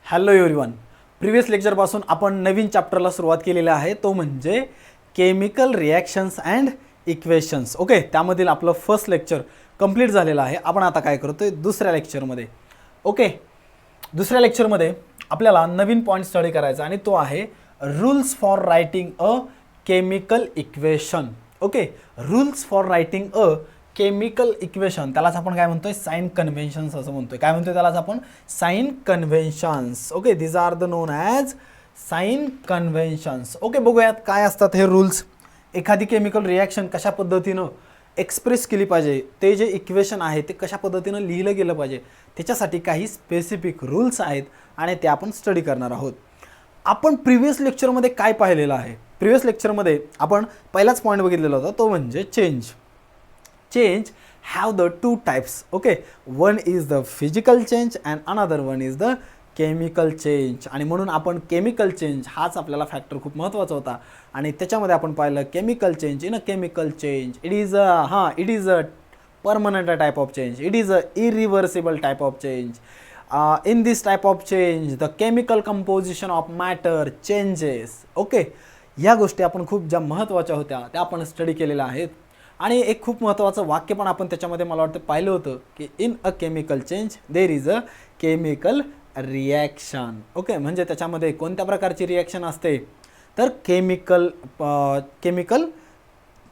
Hello everyone. Previous लेक्चरपासून आपण नवीन चॅप्टरला सुरुवात केलेली आहे, तो म्हणजे chemical reactions and equations. Okay, त्यामधील आपलं फर्स्ट लेक्चर कंप्लीट झालेलं आहे. आपण आता काय करतोय दुसऱ्या लेक्चरमध्ये. ओके, दुसऱ्या लेक्चरमध्ये आपल्याला नवीन पॉईंट स्टडी करायचा आणि तो आहे rules for writing a chemical equation. Okay, rules for writing a chemical equation, त्यालाच आपण काय म्हणतोय, साइन कन्व्हेन्शन्स असं म्हणतोय. काय म्हणतोय त्यालाच आपण, sign conventions. Okay, this are the known as sign conventions. Okay, बघूयात काय असतात हे रूल्स. एखादी केमिकल रिॲक्शन कशा पद्धतीनं एक्सप्रेस केली पाहिजे, ते जे इक्वेशन आहे ते कशा पद्धतीनं लिहिलं गेलं पाहिजे, त्याच्यासाठी काही स्पेसिफिक रूल्स आहेत आणि ते आपण स्टडी करणार आहोत. आपण प्रिव्हियस लेक्चरमध्ये काय पाहिलेलं आहे, प्रिव्हियस लेक्चरमध्ये आपण पहिलाच पॉईंट बघितलेला होता, तो म्हणजे change. Change have the two types. Okay, one is the physical change and another one is the chemical change. आणि म्हणून आपण केमिकल चेंज हाच आपल्याला फॅक्टर खूप महत्त्वाचा होता आणि त्याच्यामध्ये आपण पाहिलं chemical change. In a chemical change it is a permanent type of change, it is a irreversible type of change. In this type of change the chemical composition of matter changes. Okay, या गोष्टी आपण खूप ज्या महत्त्वाच्या होत्या त्या आपण study केलेल्या आहेत. आणि एक खूप महत्त्वाचं वाक्य पण आपण त्याच्यामध्ये मला वाटतं पाहिलं होतं की in a chemical change there is a chemical reaction. Okay, म्हणजे त्याच्यामध्ये कोणत्या प्रकारची रिॲक्शन असते, तर केमिकल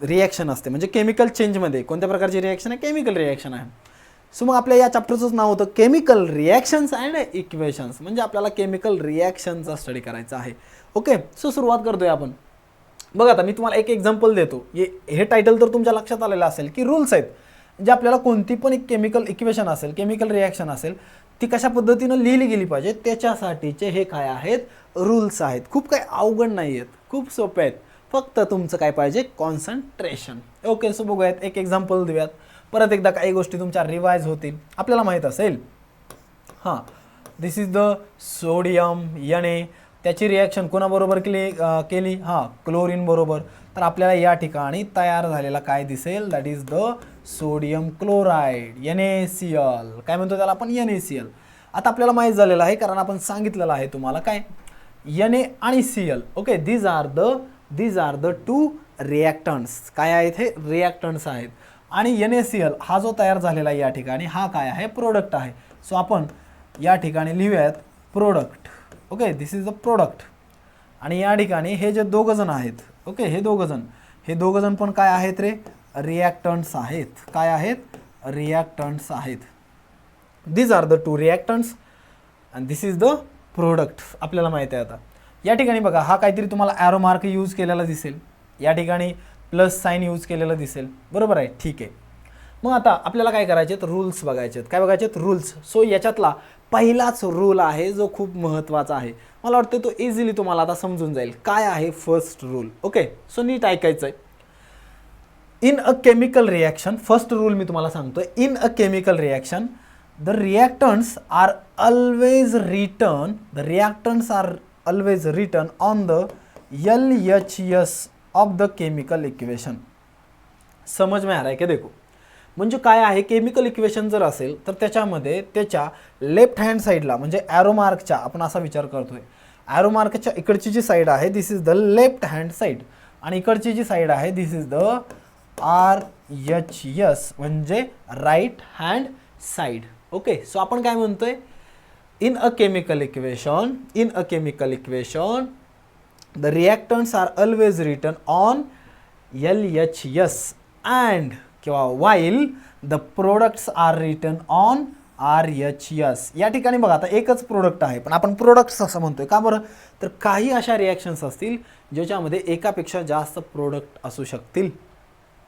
रिॲक्शन असते. म्हणजे केमिकल चेंजमध्ये कोणत्या प्रकारची रिॲक्शन आहे, केमिकल रिॲक्शन आहे. सो मग आपल्या या चॅप्टरचंच नाव होतं केमिकल रिॲक्शन्स अँड इक्वेशन्स. म्हणजे आपल्याला केमिकल रिॲक्शनचा स्टडी करायचा आहे. ओके, सो सुरुवात करतोय आपण. बघा, आता मी तुम्हाला एक एक्झाम्पल देतो. हे टायटल तर तुमच्या लक्षात आलेलं असेल की रूल्स आहेत, जे आपल्याला कोणती पण एक केमिकल इक्वेशन असेल, केमिकल रिॲक्शन असेल, ती कशा पद्धतीनं लिहिली गेली पाहिजे त्याच्यासाठीचे हे काय आहेत, रूल्स आहेत. खूप काही अवघड नाही आहेत, खूप सोपे आहेत. फक्त तुमचं काय पाहिजे, कॉन्सन्ट्रेशन. ओके, सो बघूयात, एक एक्झाम्पल देऊयात. परत एकदा काही गोष्टी तुमच्या रिवाइज होतील. आपल्याला माहीत असेल, हां, दिस इज द सोडियम Na. त्याची रिॲक्शन कोणाबरोबर केली, हां, क्लोरीन बरोबर. तर आपल्याला या ठिकाणी तयार झालेला काय दिसेल, that is the sodium chloride, NaCl. काय म्हणतो त्याला आपण, NaCl. आता आपल्याला माहीत झालेलं आहे कारण आपण सांगितलेलं आहे तुम्हाला काय, Na आणि Cl. Okay, these are the two reactants. काय आहेत हे, रिॲक्टंट्स आहेत. आणि NaCl हा जो तयार झालेला आहे या ठिकाणी, हा काय आहे, प्रोडक्ट आहे. सो आपण या ठिकाणी लिहूयात product. Okay, this is the product. आणि या ठिकाणी हे जे दोघंजण आहेत, ओके, हे दोघंजण पण काय आहेत रे, रिॲक्टंट्स आहेत. काय आहेत, रिॲक्टंट्स आहेत. These are the two reactants and this is the product. आपल्याला माहिती आहे. आता या ठिकाणी बघा, हा काहीतरी तुम्हाला ॲरो मार्क यूज केलेला दिसेल, या ठिकाणी प्लस साईन यूज केलेलं दिसेल, बरोबर आहे, ठीक आहे. मग आता आपल्याला काय करायचे, रूल्स बघायचे आहेत. काय बघायचे आहेत, रूल्स. सो याच्यातला पहिलाच रूल आहे जो खूप महत्त्वाचा आहे. मला वाटतं तो इझिली तुम्हाला आता समजून जाईल. काय आहे फर्स्ट रूल. ओके, सो नीट ऐकायचं आहे. In a chemical reaction, first rule मी तुम्हाला सांगतोय. In a chemical reaction the reactants are always written on the LHS of the chemical equation. समझ में आ रहा है क्या, देखो. म्हणजे काय आहे, केमिकल इक्वेशन जर असेल तर त्याच्यामध्ये त्याच्या लेफ्ट हँड साईडला, म्हणजे ॲरो मार्कच्या, आपण असा विचार करतोय, ॲरो मार्कच्या इकडची जी साईड आहे this is the left hand side आणि इकडची जी साईड आहे दिस इज द RHS म्हणजे right hand side. Okay, so आपण काय म्हणतोय, in a chemical equation the reactants are always written on LHS and किंवा while the products are written on RHS. या ठिकाणी बघा, आता एकच प्रोडक्ट आहे पण आपण प्रोडक्ट्स असं म्हणतोय. का बरं, तर काही अशा रिॲक्शन्स असतील ज्याच्यामध्ये एकापेक्षा जास्त प्रोडक्ट असू शकतील.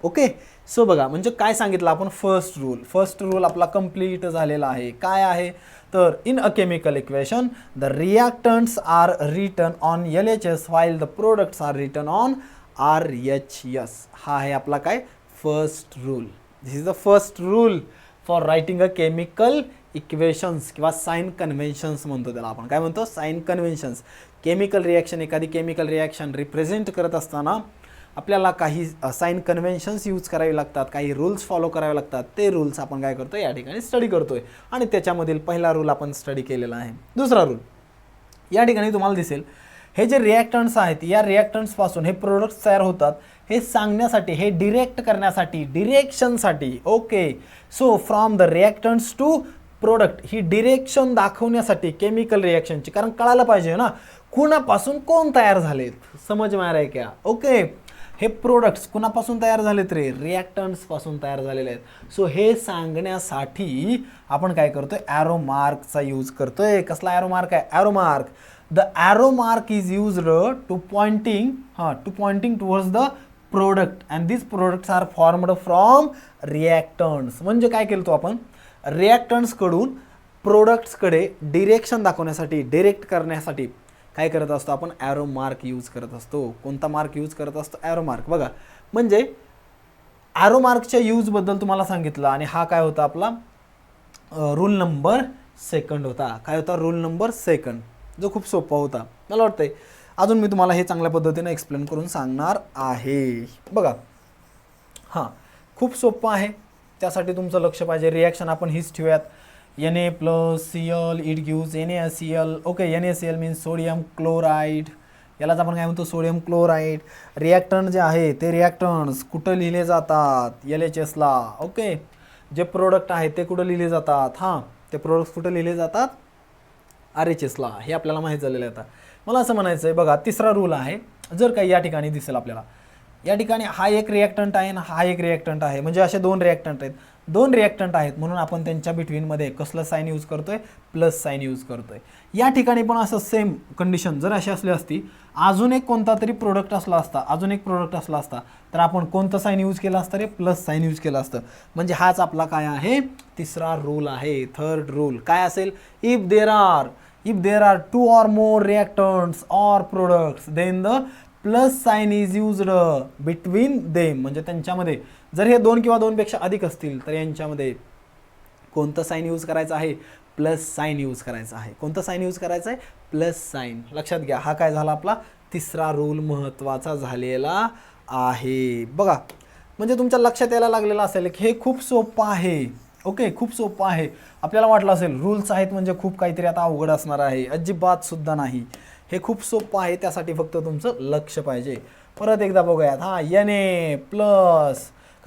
ओके, सो बघा, म्हणजे काय सांगितलं आपण, फर्स्ट रूल आपला कंप्लीट झालेला आहे. काय आहे, तर in a chemical equation the reactants are written on LHS while the products are written on RHS. हा आहे आपला काय, first rule. This is the first rule for writing a chemical equations किंवा साइन कन्व्हेन्शन्स म्हणतो त्याला आपण. काय म्हणतो, साइन कन्व्हेन्शन्स. केमिकल रिॲक्शन, एखादी केमिकल रिॲक्शन रिप्रेझेंट करत असताना आपल्याला काही साइन कन्व्हेन्शन्स यूज करावे लागतात, काही रूल्स फॉलो करावे लागतात. ते रूल्स आपण काय करतो, या ठिकाणी स्टडी करतोय आणि त्याच्यामधील पहिला रूल आपण स्टडी केलेला आहे. दुसरा रूल, या ठिकाणी तुम्हाला दिसेल हे जे रिॲक्टंट्स आहेत या रिॲक्टंट्सपासून हे प्रोडक्ट्स तयार होतात हे सांगण्यासाठी, हे डिरेक्ट करण्यासाठी, डिरेक्शनसाठी. Okay, so from the reactants to product, ही डिरेक्शन दाखवण्यासाठी केमिकल रिॲक्शनची, कारण कळायला पाहिजे ना कुणापासून कोण तयार झालेत. समज में आ रहा है क्या? ओके, हे प्रोडक्ट्स कुणापासून तयार झालेत रे? रिॲक्टंट्सपासून तयार झालेले आहेत. सो हे सांगण्यासाठी आपण काय करतोय? ॲरो मार्कचा यूज करतोय. कसला ॲरो मार्क आहे? Arrow mark. The arrow mark is used to pointing towards the product and this products are formed from reactants. म्हणजे काय केलं तो आपण? रिॲक्टंट्सकडून प्रोडक्ट्सकडे डिरेक्शन दाखवण्यासाठी, डिरेक्ट करण्यासाठी काय करत असतो आपण? ॲरो मार्क यूज करत असतो. कोणता मार्क यूज करत असतो? Arrow mark. बघा, म्हणजे ॲरो मार्कच्या यूजबद्दल तुम्हाला सांगितलं आणि हा काय होता आपला रूल नंबर 2 होता. काय होता? रूल नंबर 2, जो खूप सोपा होता. मला वाटतंय अजून मी तुम्हाला हे चांगल्या पद्धतीने एक्सप्लेन करून सांगणार आहे. बघा, हां, खूप सोपं आहे, त्यासाठी तुमचं लक्ष पाहिजे. रिॲक्शन आपण हीच ठेवूयात. Na+Cl it gives NaCl. Okay, NaCl means sodium chloride. यालाच आपण काय म्हणतो? Sodium chloride. रिॲक्टंट जे आहे ते रिॲक्टंट्स कुठं लिहिले जातात? LHSला. ओके, जे प्रोडक्ट आहेत ते कुठं लिहिले जातात? हां, ते प्रोडक्ट्स कुठं लिहिले जातात? RHSला. हे आपल्याला माहीत झालेलं आहे. आता मला असं म्हणायचं आहे, बघा, तिसरा रूल आहे. जर काही या ठिकाणी दिसेल आपल्याला, या ठिकाणी हा एक रिॲक्टंट आहे आणि हा एक रिॲक्टंट आहे, म्हणजे असे 2 रिॲक्टंट आहेत. 2 रिॲक्टंट आहेत म्हणून आपण त्यांच्या बिटवीनमध्ये कसलं साईन यूज करतोय? प्लस साईन यूज करतोय. या ठिकाणी पण असं सेम कंडिशन जर अशी असली असती, अजून एक कोणता तरी प्रोडक्ट असला असता, तर आपण कोणतं साईन यूज केलं असतं रे? प्लस साईन यूज केलं असतं. म्हणजे हाच आपला काय आहे? तिसरा रूल आहे. थर्ड रूल काय असेल? If there are 2 or more reactants or products, then the plus sign is used between them. म्हणजे त्यांच्यामध्ये जर हे 2 किंवा 2 पेक्षा अधिक असतील तर यांच्यामध्ये कोणतं साईन यूज करायचं आहे? प्लस साईन यूज करायचं आहे. कोणतं साईन यूज करायचं आहे? Plus sign. लक्षात घ्या, हा काय झाला आपला तिसरा रूल महत्त्वाचा झालेला आहे. बघा, म्हणजे तुमच्या लक्षात यायला लागलेलं असेल की हे खूप सोपं आहे. ओके, खूप सोपं आहे. आपल्याला वाटलं असेल रूल्स आहेत म्हणजे खूप काहीतरी आता अवघड असणार आहे. अजिबात सुद्धा नाही, हे खूप सोपं आहे. त्यासाठी फक्त तुमचं लक्ष पाहिजे. परत एकदा बघूयात. हां, Na+,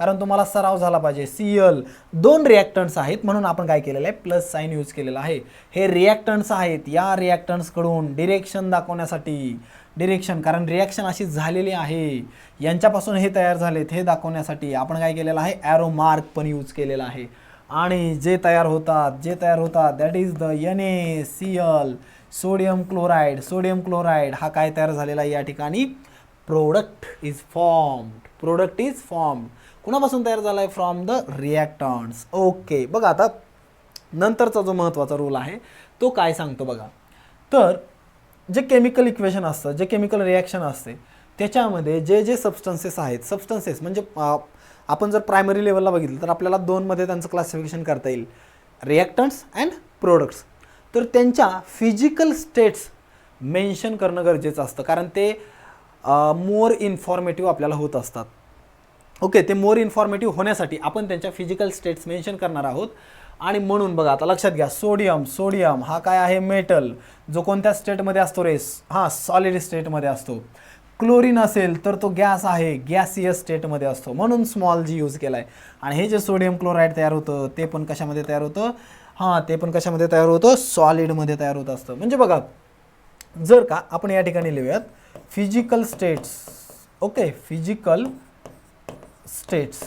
कारण तुम्हाला सराव झाला पाहिजे. Cl 2 रिॲक्टंट्स आहेत म्हणून आपण काय केलेलं आहे? प्लस साईन यूज केलेलं आहे. हे रिॲक्टंट्स आहेत, या रिॲक्टंट्सकडून डिरेक्शन दाखवण्यासाठी, डिरेक्शन, कारण रिॲक्शन अशी झालेली आहे, यांच्यापासून हे तयार झालेत हे दाखवण्यासाठी आपण काय केलेलं आहे? ॲरो मार्क पण यूज केलेला आहे. आणि जे तयार होतात that is the NaCl, sodium chloride. हा काय तयार झालेला आहे? या ठिकाणी प्रोडक्ट इज फॉर्म्ड. कुणापासून तयार झाला आहे? From the रिॲक्टंट्स. ओके, बघा, आता नंतरचा जो महत्त्वाचा रूल आहे तो काय सांगतो बघा. तर जे केमिकल इक्वेशन असतं, जे केमिकल रिॲक्शन असते, त्याच्यामध्ये जे सबस्टन्सेस आहेत, म्हणजे आपण जर प्रायमरी लेवलला बघितलं तर आपल्याला 2 मध्ये त्यांचं क्लासिफिकेशन करता येईल, रिॲक्टंट्स अँड प्रोडक्ट्स. तर त्यांच्या फिजिकल स्टेट्स मेन्शन करणं गरजेचं असतं, कारण ते मोर इन्फॉर्मेटिव्ह आपल्याला होत असतात. ओके, ते मोर इन्फॉर्मेटिव्ह होण्यासाठी आपण त्यांच्या फिजिकल स्टेट्स मेन्शन करणार आहोत. आणि म्हणून बघा, आता लक्षात घ्या, सोडियम हा काय आहे? मेटल, जो कोणत्या स्टेटमध्ये असतो रे? हां, सॉलिड स्टेटमध्ये असतो. क्लोरीन असेल तर तो गॅस आहे, गॅसियस स्टेटमध्ये असतो, म्हणून स्मॉल g यूज केला आहे. आणि हे जे सोडियम क्लोराईड तयार होतं ते पण कशामध्ये तयार होतं? हां, ते पण कशामध्ये तयार होतं? सॉलिडमध्ये तयार होत असतं. म्हणजे बघा, जर का आपण या ठिकाणी लिहूयात physical states. Okay, physical states.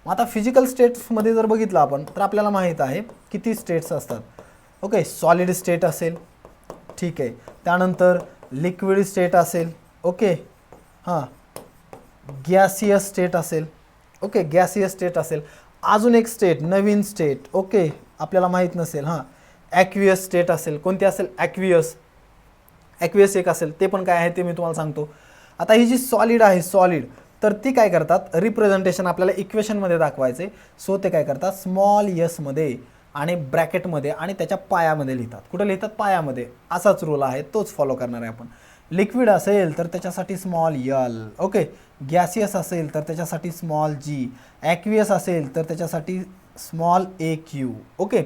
आता फिजिकल स्टेट्समध्ये जर बघितलं आपण तर आपल्याला माहीत आहे किती स्टेट्स असतात. ओके, सॉलिड स्टेट असेल, ठीक आहे, त्यानंतर लिक्विड स्टेट असेल. ओके, हां, गॅसियस स्टेट असेल. ओके, गॅसियस स्टेट असेल. अजून एक स्टेट, नवीन स्टेट, ओके, आपल्याला माहीत नसेल. हां, ॲक्वियस स्टेट असेल. कोणती असेल? ॲक्वियस एक असेल, ते पण काय आहे ते मी तुम्हाला सांगतो. आता ही जी सॉलिड आहे, तर ती काय करतात? रिप्रेझेंटेशन आपल्याला इक्वेशनमध्ये दाखवायचे. सो ते काय करतात? स्मॉल यसमध्ये आणि ब्रॅकेटमध्ये आणि त्याच्या पायामध्ये लिहितात. कुठे लिहितात? पायामध्ये. असाच रूल आहे, तोच फॉलो करणार आहे आपण. लिक्विड असेल तर त्याच्यासाठी स्मॉल l. ओके, गॅसियस असेल तर त्याच्यासाठी स्मॉल g. ॲक्वियस असेल तर त्याच्यासाठी स्मॉल aq. ओके,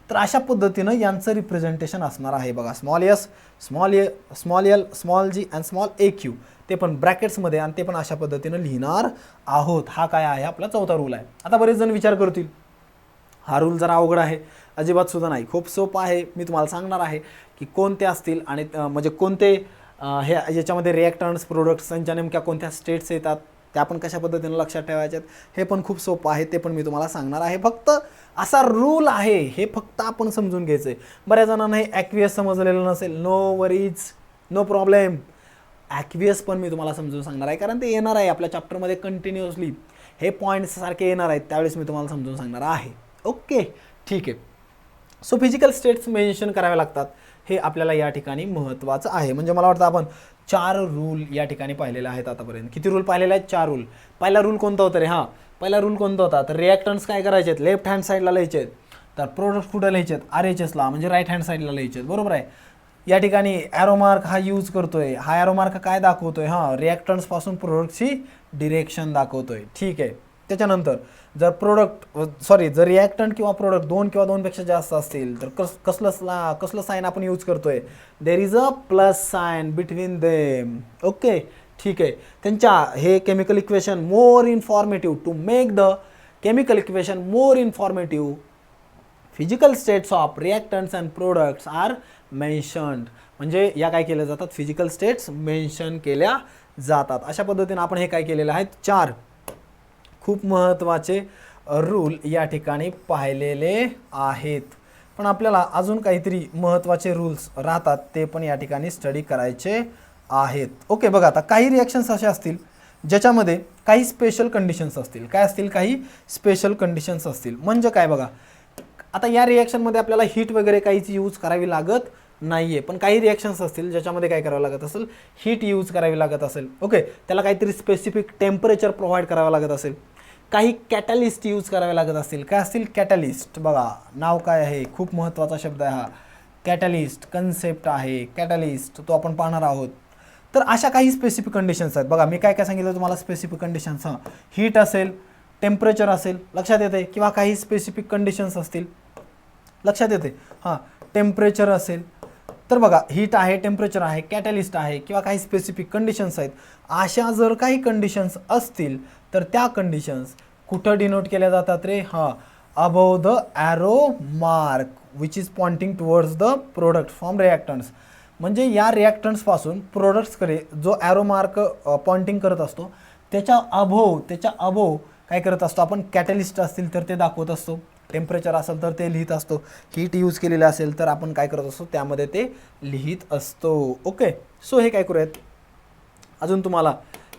तर अशा पद्धतीनं यांचं रिप्रेझेंटेशन असणार आहे बघा. Small s, small a, small l, small g and small a q, ते पण ब्रॅकेट्समध्ये, आणि ते पण अशा पद्धतीनं लिहिणार आहोत. हा काय आहे, आपला चौथा रूल आहे. आता बरेच जण विचार करतील हा रूल जरा अवघड आहे. अजिबात सुद्धा नाही, खूप सोपं आहे. मी तुम्हाला सांगणार आहे की कोणते असतील आणि म्हणजे कोणते हे याच्यामध्ये रिॲक्टंट्स प्रोडक्ट्स त्यांच्या नेमक्या कोणत्या स्टेट्स येतात, त्या पण कशा पद्धतीनं लक्षात ठेवायच्यात, हे पण खूप सोपं आहे. ते पण मी तुम्हाला सांगणार आहे. फक्त असा रूल आहे, हे फक्त आपण समजून घ्यायचं आहे. बऱ्याच जणांना हे ॲक्वियस समजलेलं नसेल. No worries, no problem. Aqueous पण मी तुम्हाला समजून सांगणार आहे, कारण ते येणार आहे आपल्या चॅप्टरमध्ये कंटिन्युअसली. हे पॉईंट्स सारखे येणार आहेत, त्यावेळेस मी तुम्हाला समजून सांगणार आहे. ओके, ठीक आहे. सो फिजिकल स्टेट्स मेन्शन करावे लागतात, हे आपल्याला या ठिकाणी महत्त्वाचं आहे. म्हणजे मला वाटतं आपण 4 रूल या ठिकाणी पाहिलेले आहेत आतापर्यंत. किती रूल पाहिलेले आहेत? 4 रूल. पहिला रूल कोणता होता रे? हां, पहिला रूल कोणता होता? तर रिॲक्टंट्स काय करायचे आहेत? लेफ्ट हँड साईडला लिहायचे आहेत. तर प्रोडक्ट कुठं लिहायचे आहेत? RHSला, म्हणजे राईट हँड साईडला लिहायचे आहेत. बरोबर आहे. या ठिकाणी ॲरो मार्क हा यूज करतोय. हा ॲरो मार्क काय दाखवतोय? हां, रिॲक्टंट्सपासून प्रोडक्टची डिरेक्शन दाखवतोय. ठीक आहे. त्याच्यानंतर जर रिॲक्टंट किंवा प्रोडक्ट 2 किंवा 2 पेक्षा जास्त असतील तर कसलं साईन आपण यूज करतोय? There is a plus sign between them. Okay, ठीक आहे. त्यांच्या हे chemical equation more informative, to make the chemical equation more informative, physical states of reactants and products are mentioned. म्हणजे या काय केल्या जातात? फिजिकल स्टेट्स मेन्शन केल्या जातात. अशा पद्धतीने आपण हे काय केलेलं आहे? 4 खूप महत्त्वाचे रूल या ठिकाणी पाहिलेले आहेत. पण आपल्याला अजून काहीतरी महत्त्वाचे रूल्स राहतात, ते पण या ठिकाणी स्टडी करायचे आहेत. ओके, बघा आता काही रिॲक्शन्स असे असतील ज्याच्यामध्ये काही स्पेशल कंडिशन्स असतील. काय असतील? काही स्पेशल कंडिशन्स असतील. म्हणजे काय बघा, आता या रिॲक्शनमध्ये आपल्याला हीट वगैरे काहीच यूज करावी लागत नाही आहे. पण काही रिॲक्शन्स असतील ज्याच्यामध्ये काय करावं लागत असेल? हीट यूज करावी लागत असेल. ओके, त्याला काहीतरी स्पेसिफिक टेम्परेचर प्रोव्हाइड करावं लागत असेल. काही कॅटलिस्ट यूज करावे लागत असतील. काय असतील? कॅटलिस्ट. बघा नाव काय आहे, खूप महत्त्वाचा शब्द आहे हा. कॅटलिस्ट कन्सेप्ट आहे. कॅटलिस्ट तो आपण पाहणार आहोत. तर अशा काही स्पेसिफिक कंडिशन्स आहेत. बघा मी काय काय सांगितलं तुम्हाला? Specific conditions. हां, हीट असेल, टेम्परेचर असेल, लक्षात येते, किंवा काही स्पेसिफिक कंडिशन्स असतील, लक्षात येते. हां, टेम्परेचर असेल तर बघा हीट आहे, टेम्परेचर आहे, कॅटलिस्ट आहे, किंवा काही स्पेसिफिक कंडिशन्स आहेत. अशा जर काही कंडिशन्स असतील तर त्या कंडिशन्स कुठं डिनोट केल्या जातात रे? हां, above the arrow mark which is pointing towards the product from reactants. म्हणजे या रिॲक्टंट्सपासून प्रोडक्ट्सकडे जो ॲरो मार्क पॉइंटिंग करत असतो त्याच्या अबोव काय करत असतो आपण? कॅटलिस्ट असतील तर ते दाखवत असतो, टेम्परेचर असेल तर ते लिहित असतो, हीट यूज केलेलं असेल तर आपण काय करत असतो? त्यामध्ये ते लिहित असतो. ओके, सो हे काय करूयात, अजून तुम्हाला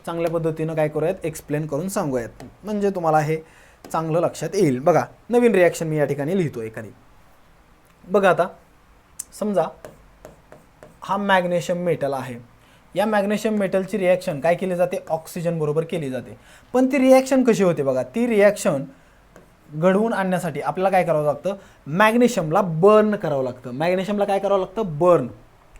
चांगल्या पद्धतीनं काय करूयात? एक्सप्लेन करून सांगूयात, म्हणजे तुम्हाला हे चांगलं लक्षात येईल. बघा नवीन रिॲक्शन मी या ठिकाणी लिहितो एखादी. बघा आता समजा हा मॅग्नेशियम मेटल आहे. या मॅग्नेशियम मेटलची रिॲक्शन काय केली जाते? ऑक्सिजन बरोबर केली जाते. पण ती रिॲक्शन कशी होते? बघा ती रिॲक्शन घडवून आणण्यासाठी आपल्याला काय करावं लागतं? मॅग्नेशियमला बर्न करावं लागतं. मॅग्नेशियमला काय करावं लागतं? बर्न.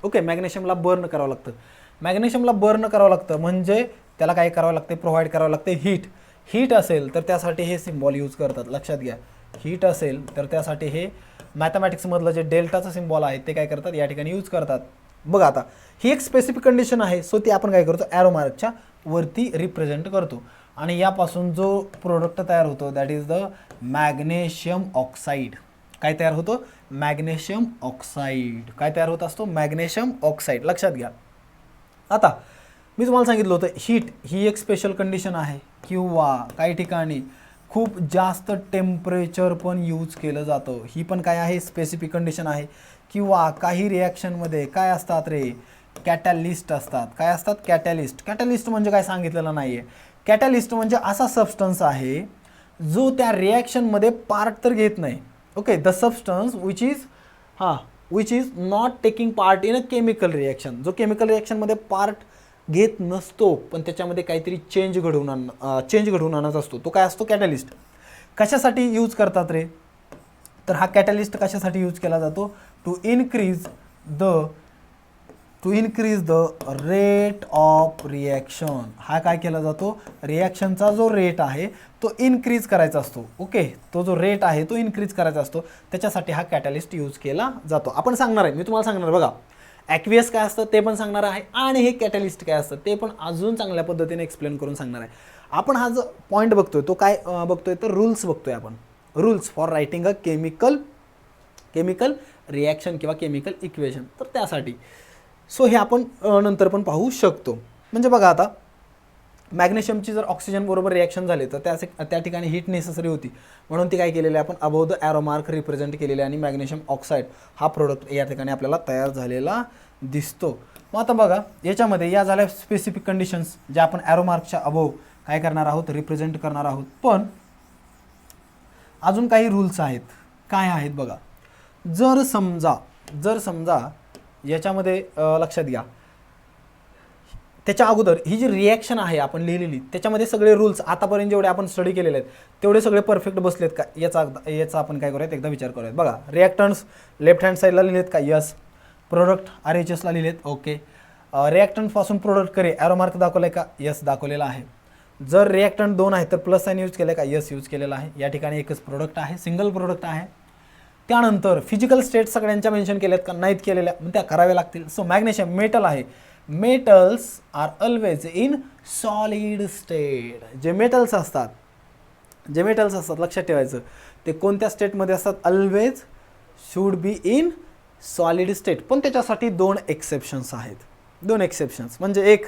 ओके, मॅग्नेशियमला बर्न करावं लागतं. मॅग्नेशियमला बर्न करावं लागतं म्हणजे त्याला काय करावं लागते? प्रोव्हाइड करावं लागते हीट. हीट असेल तर त्यासाठी हे सिम्बॉल यूज करतात, लक्षात घ्या. हीट असेल तर त्यासाठी हे मॅथमॅटिक्समधलं जे डेल्टाचं सिम्बॉल आहे ते काय करतात? या ठिकाणी यूज करतात. बघा आता ही एक स्पेसिफिक कंडिशन आहे. सो ती आपण काय करतो? ॲरो मार्कच्या वरती रिप्रेझेंट करतो. आणि यापासून जो प्रोडक्ट तयार होतो that is the magnesium oxide. काय तयार होतं? Magnesium oxide. काय तयार होत असतो? Magnesium oxide. लक्षात घ्या. आता मी तुम्हाला सांगितलं होतं हीट ही एक स्पेशल कंडिशन आहे, किंवा काही ठिकाणी खूप जास्त टेम्परेचर पण यूज केलं जातं. ही पण काय आहे? स्पेसिफिक कंडिशन आहे. किंवा काही रिॲक्शनमध्ये काय असतात रे? कॅटॅलिस्ट असतात. काय असतात? कॅटॅलिस्ट. कॅटॅलिस्ट म्हणजे काय सांगितलेलं नाही आहे. कॅटॅलिस्ट म्हणजे असा सबस्टन्स आहे जो त्या रिॲक्शनमध्ये पार्ट तर घेत नाही. Okay, the substance which is not taking part in a chemical reaction. जो केमिकल रिॲक्शनमध्ये पार्ट घेत नसतो पण त्याच्यामध्ये काहीतरी चेंज घडवून आणत असतो, तो काय असतो? कॅटॅलिस्ट. कशासाठी यूज करतात रे? तर हा कॅटॅलिस्ट कशासाठी यूज केला जातो? To increase the to increase the rate of reaction. हा काय केला जातो, रिॲक्शनचा जो रेट आहे तो इन्क्रीज करायचा असतो. ओके, तो जो रेट आहे तो इन्क्रीज करायचा असतो, त्याच्यासाठी हा कॅटलिस्ट यूज केला जातो. आपण सांगणार आहे, मी तुम्हाला सांगणार बघा, ॲक्वियस काय असतं ते पण सांगणार आहे आणि हे कॅटलिस्ट काय असतं ते पण अजून चांगल्या पद्धतीने एक्सप्लेन करून सांगणार आहे. आपण हा जो पॉईंट बघतोय तो काय बघतोय, तर रूल्स बघतोय आपण, rules for writing a chemical reaction किंवा केमिकल इक्वेशन. तर त्यासाठी सो हे आपण नंतर पण पाहू शकतो. म्हणजे बघा आता मॅग्नेशियमची जर ऑक्सिजन बरोबर रिॲक्शन झाले तर त्या ठिकाणी हीट नेसेसरी होती, म्हणून ती काय केलेली आहे आपण above the arrow mark represent केलेले आणि मॅग्नेशियम ऑक्साईड हा प्रोडक्ट या ठिकाणी आपल्याला तयार झालेला दिसतो. मग आता बघा याच्यामध्ये या झाल्या स्पेसिफिक कंडिशन्स ज्या आपण ॲरो मार्कच्या अबोव काय करणार आहोत, रिप्रेझेंट करणार आहोत. पण अजून काही रूल्स आहेत. काय आहेत बघा, जर समजा याच्यामध्ये लक्षात घ्या, त्याच्या अगोदर ही जी रिॲक्शन आहे आपण लिहिलेली त्याच्यामध्ये सगळे रूल्स आतापर्यंत जेवढे आपण स्टडी केलेले आहेत तेवढे सगळे परफेक्ट बसलेत का, याचा आपण काय करूयात एकदा विचार करूयात. बघा रिॲक्टन्ट्स लेफ्ट हँड साईडला लिहिलेत का, यस. प्रोडक्ट RHSला लिहिलेत, ओके. रिॲक्टंटपासून प्रोडक्ट करे ॲरो मार्क दाखवला आहे का, यस दाखवलेला आहे. जर रिॲक्टंट 2 आहे तर प्लस साईन यूज केलं आहे का, यस यूज केलेला आहे. या ठिकाणी एकच प्रोडक्ट आहे, सिंगल प्रोडक्ट आहे. त्यानंतर फिजिकल स्टेट सगळ्यांच्या मेन्शन केल्यात का, नाहीत केलेल्या, मग त्या कराव्या लागतील. सो मॅग्नेशियम मेटल आहे, metals are always in solid state. जे मेटल्स असतात लक्षात ठेवायचं, ते कोणत्या स्टेटमध्ये असतात, always should be in solid state. पण त्याच्यासाठी 2 एक्सेप्शन्स आहेत. 2 एक्सेप्शन्स म्हणजे एक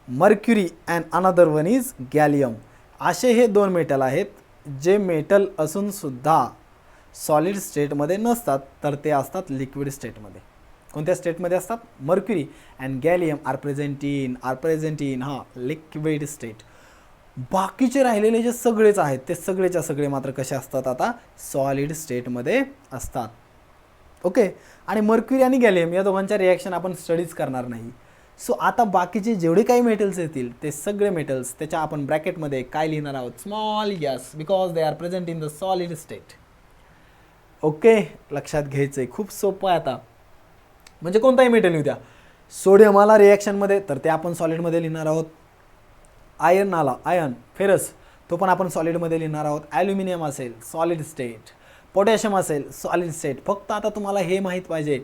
mercury and another one is gallium. असे हे 2 मेटल आहेत जे मेटल असून सुद्धा सॉलिड स्टेटमध्ये नसतात, तर ते असतात लिक्विड स्टेटमध्ये. कोणत्या स्टेटमध्ये असतात, mercury and gallium are present in liquid state. बाकीचे राहिलेले जे सगळेच आहेत ते सगळेच्या सगळे मात्र कसे असतात, आता सॉलिड स्टेटमध्ये असतात. ओके, आणि मर्क्युरी आणि गॅलियम या दोघांच्या रिॲक्शन आपण स्टडीज करणार नाही. सो आता बाकीचे जेवढे काही मेटल्स येतील ते सगळे मेटल्स त्याच्या आपण ब्रॅकेटमध्ये काय लिहिणार आहोत, small yes, because they are present in the solid state. Okay, लक्षात घ्यायचं आहे, खूप सोपं आहे. आता म्हणजे कोणताही मेटल येऊ द्या, सोडियम आला रिॲक्शनमध्ये तर ते आपण सॉलिडमध्ये लिहिणार आहोत. आयर्न फेरस तो पण आपण सॉलिडमध्ये लिहिणार आहोत. ॲल्युमिनियम असेल सॉलिड स्टेट, पोटॅशियम असेल सॉलिड स्टेट. फक्त आता तुम्हाला हे माहीत पाहिजे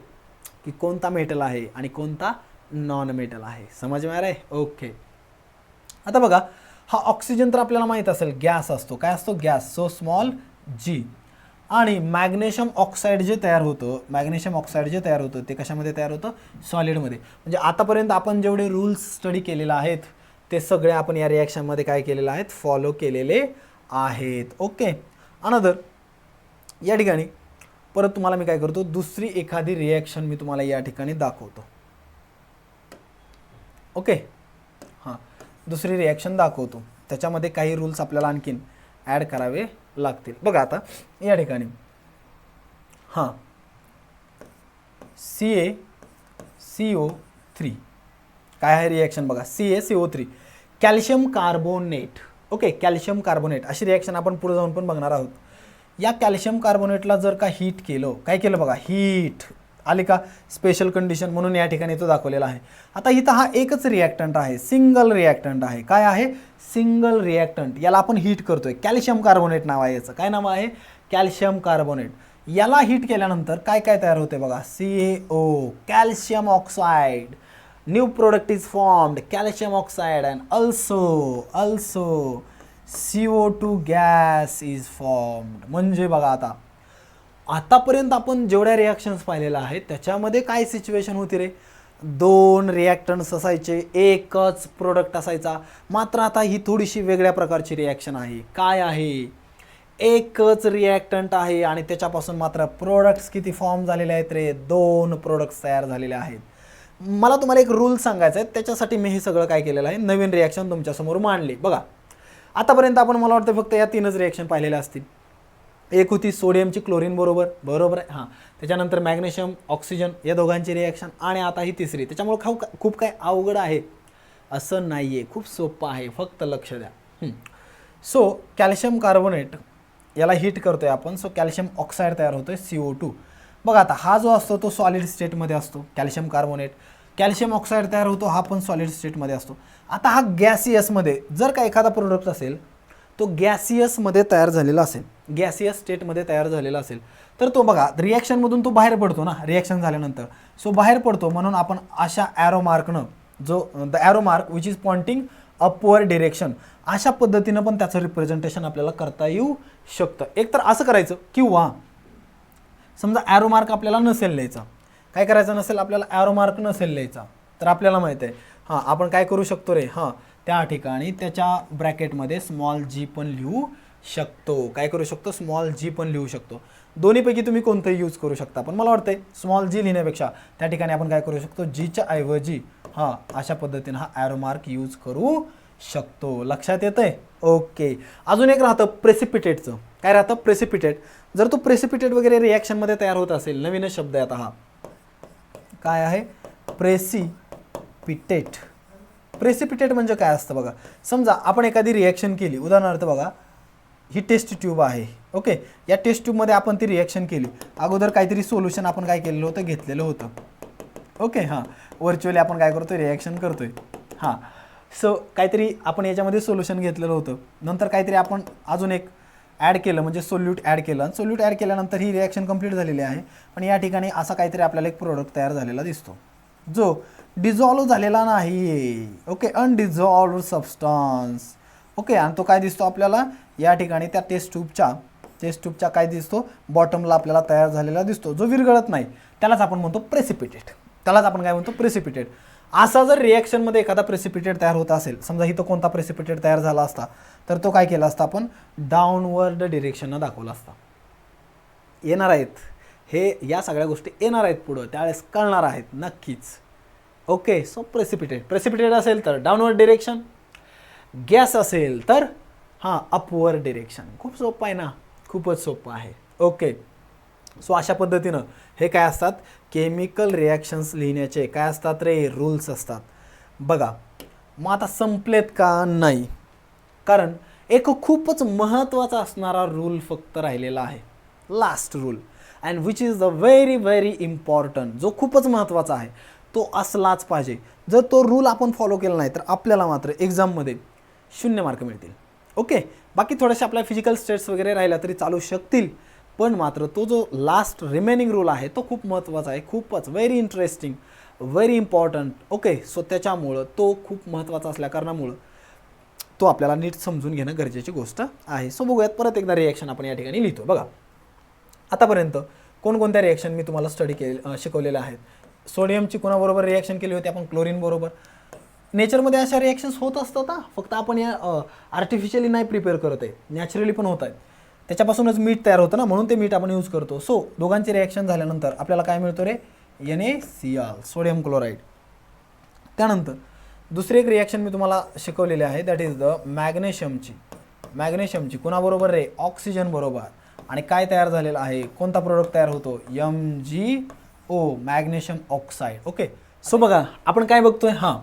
की कोणता मेटल आहे आणि कोणता नॉन मेटल आहे. समज में आ रहा है, ओके. आता बघा हा ऑक्सिजन तर आपल्याला माहीत असेल गॅस असतो, काय असतो, गॅस, सो स्मॉल g. आणि मॅग्नेशियम ऑक्साईड जे तयार होतं ते कशामध्ये तयार होतं, सॉलिडमध्ये. म्हणजे आतापर्यंत आपण जेवढे रूल्स स्टडी केलेले आहेत ते सगळे आपण या रिॲक्शनमध्ये काय केलेले आहेत, फॉलो केलेले आहेत. ओके, अनदर या ठिकाणी परत तुम्हाला मी काय करतो, दुसरी एखादी रिॲक्शन मी तुम्हाला या ठिकाणी दाखवतो. ओके, हां, दुसरी रिॲक्शन दाखवतो, त्याच्यामध्ये काही रूल्स आपल्याला आणखीन ॲड करावे लागतील. बघा आता या ठिकाणी हां CaCO3 काय आहे रिॲक्शन बघा, CaCO3 calcium carbonate. Okay, calcium carbonate अशी रिॲक्शन आपण पुढे जाऊन पण बघणार आहोत. या कॅल्शियम कार्बोनेटला जर का हीट केलं, काय केलं बघा, हीट आली का, स्पेशल कंडिशन म्हणून या ठिकाणी तो दाखवलेला आहे. आता इथं हा एकच रिॲक्टंट आहे, सिंगल रिॲक्टंट आहे. काय आहे, सिंगल रिॲक्टंट. याला आपण हीट करतोय, कॅल्शियम कार्बोनेट नाव आहे याचं. काय नाव आहे, कॅल्शियम कार्बोनेट. याला हीट केल्यानंतर काय काय तयार होते बघा, CaO calcium oxide. New product is formed calcium oxide and also CO2 gas is formed. म्हणजे बघा आतापर्यंत आपण जेवढ्या रिॲक्शन्स पाहिलेल्या आहेत त्याच्यामध्ये काय सिच्युएशन होती रे, 2 रिॲक्टंट्स असायचे, एकच प्रोडक्ट असायचा. मात्र आता ही थोडीशी वेगळ्या प्रकारची रिॲक्शन आहे. काय आहे, एकच रिॲक्टंट आहे आणि त्याच्यापासून मात्र प्रोडक्ट्स किती फॉर्म झालेले आहेत रे, 2 प्रोडक्ट्स तयार झालेले आहेत. मला तुम्हाला एक रूल सांगायचा आहे, त्याच्यासाठी मी हे सगळं काय केलेलं आहे, नवीन रिॲक्शन तुमच्यासमोर मांडली. बघा आतापर्यंत आपण मला वाटतं फक्त या 3च रिॲक्शन पाहिलेल्या असतील. एक होती सोडियमची क्लोरीन बरोबर आहे, हां. त्याच्यानंतर मॅग्नेशियम ऑक्सिजन या दोघांची रिॲक्शन आणि आता ही तिसरी. त्याच्यामुळे खूप काय अवघड आहे असं नाही आहे, खूप सोपं आहे, फक्त लक्ष द्या. सो कॅल्शियम कार्बोनेट याला हीट करतोय आपण, सो कॅल्शियम ऑक्साईड तयार होतोय CO2. बघा आता हा जो असतो तो सॉलिड स्टेटमध्ये असतो कॅल्शियम कार्बोनेट. कॅल्शियम ऑक्साईड तयार होतो, हा पण सॉलिड स्टेटमध्ये असतो. आता हा गॅसियसमध्ये जर का एखादा प्रोडक्ट असेल तो गॅसियसमध्ये तयार झालेला असेल, गॅसियस स्टेटमध्ये तयार झालेला असेल, तर तो बघा रिॲक्शनमधून तो बाहेर पडतो ना, रिॲक्शन झाल्यानंतर सो बाहेर पडतो. म्हणून आपण अशा ॲरो मार्कनं, जो the arrow mark which is pointing upward direction, अशा पद्धतीनं पण त्याचं रिप्रेझेंटेशन आपल्याला करता येऊ शकतं. एक तर असं करायचं, किंवा समजा ॲरो मार्क आपल्याला नसेल लिहायचा, काय करायचं नसेल आपल्याला, ॲरो मार्क नसेल लिहायचा, तर आपल्याला माहीत आहे हां आपण काय करू शकतो रे, हां त्या ठिकाणी त्याच्या ब्रॅकेटमध्ये स्मॉल जी पण लिहू शकतो. काय करू शकतो, स्मॉल जी पण लिहू शकतो. दोन्हीपैकी तुम्ही कोणतंही यूज करू शकता, पण मला वाटतंय स्मॉल जी लिहिण्यापेक्षा त्या ठिकाणी आपण काय करू शकतो, जीच्या ऐवजी हां अशा पद्धतीनं हा ॲरो मार्क यूज करू शकतो. लक्षात येतंय? ओके. अजून एक राहतं प्रेसिपिटेटचं. काय राहतं, प्रेसिपिटेट. जर तो प्रेसिपिटेट वगैरे रिॲक्शनमध्ये तयार होत असेल, नवीनच शब्द आहे आता हा, काय आहे, प्रेसिपिटेट. प्रेसिपिटेट म्हणजे काय असतं बघा, समजा आपण एखादी रिॲक्शन केली, उदाहरणार्थ बघा ही टेस्ट ट्यूब आहे, ओके, या टेस्ट ट्यूबमध्ये आपण ती रिॲक्शन केली, अगोदर काहीतरी सोल्युशन आपण काय केलेलं होतं, घेतलेलं होतं, ओके, हां व्हर्च्युअली आपण काय करतोय, रिॲक्शन करतोय, हां सो काहीतरी आपण याच्यामध्ये सोल्युशन घेतलेलं होतं, नंतर काहीतरी आपण अजून एक ॲड केलं, म्हणजे सोल्यूट ॲड केलं, आणि सोल्यूट ॲड केल्यानंतर ही रिॲक्शन कंप्लीट झालेली आहे. पण या ठिकाणी असा काहीतरी आपल्याला एक प्रोडक्ट तयार झालेला दिसतो, जो डिझॉल्व्ह झालेला नाही, ओके, अनडिझॉल्व्ड सबस्टन्स, ओके, आणि तो काय दिसतो आपल्याला या ठिकाणी त्या टेस्ट ट्यूबच्या काय दिसतो, बॉटमला आपल्याला तयार झालेला दिसतो, जो विरघळत नाही, त्यालाच आपण म्हणतो प्रेसिपिटेट. त्यालाच आपण काय म्हणतो, प्रेसिपिटेट. असा जर रिॲक्शनमध्ये एखादा प्रेसिपिटेट तयार होत असेल, समजा इथं कोणता प्रेसिपिटेट तयार झाला असता, तर तो काय केला असता, आपण डाऊनवर्ड डिरेक्शननं दाखवला असता. येणार आहेत हे, या सगळ्या गोष्टी येणार आहेत पुढं, त्यावेळेस कळणार आहेत नक्कीच. ओके, सो प्रेसिपिटेट असेल तर डाऊनवर्ड डिरेक्शन, गॅस असेल तर हां अपवर्ड डिरेक्शन. खूप सोपं आहे ना, खूपच सोपं आहे. ओके, सो अशा पद्धतीनं हे काय असतात, केमिकल रिॲक्शन्स लिहिण्याचे काय असतात रे, रूल्स असतात. बघा मग आता संपलेत का, नाही, कारण एक खूपच महत्त्वाचा असणारा रूल फक्त राहिलेला आहे, last rule, and which is the very very important, जो खूपच महत्त्वाचा आहे, तो असलाच पाहिजे. जर तो रूल आपण फॉलो केला नाही तर आपल्याला मात्र एक्झाममध्ये 0 मार्क मिळतील. ओके, बाकी थोडेसे आपल्या फिजिकल स्टेट्स वगैरे राहिल्या तरी चालू शकतील, पण मात्र तो जो लास्ट रिमेनिंग रूल आहे तो खूप महत्त्वाचा आहे, खूपच very interesting, very important. Okay, so त्याच्यामुळं तो खूप महत्त्वाचा असल्याकारणामुळं तो आपल्याला नीट समजून घेणं गरजेची गोष्ट आहे. सो बघूयात परत एकदा रिॲक्शन आपण या ठिकाणी लिहितो. बघा आतापर्यंत कोणकोणत्या रिॲक्शन मी तुम्हाला शिकवलेल्या आहेत. सोडियमची कोणाबरोबर रिॲक्शन केली होती आपण, क्लोरीन बरोबर. नेचरमध्ये अशा रिॲक्शन्स होत असतात हां, फक्त आपण या आर्टिफिशियली नाही प्रिपेअर करत आहे, नॅचरली पण होत आहेत. त्याच्यापासूनच मीठ तयार होतं ना, म्हणून ते मीठ आपण यूज करतो. सो दोघांची रिॲक्शन झाल्यानंतर आपल्याला काय मिळतो रे, NaCl, सोडियम क्लोराईड. त्यानंतर दुसरी एक रिॲक्शन मी तुम्हाला शिकवलेली आहे, दॅट इज द मॅग्नेशियमची कोणाबरोबर रे, ऑक्सिजन बरोबर. आणि काय तयार झालेलं आहे, कोणता प्रोडक्ट तयार होतो, MgO, magnesium oxide. Okay, so बघा आपण काय बघतोय, हां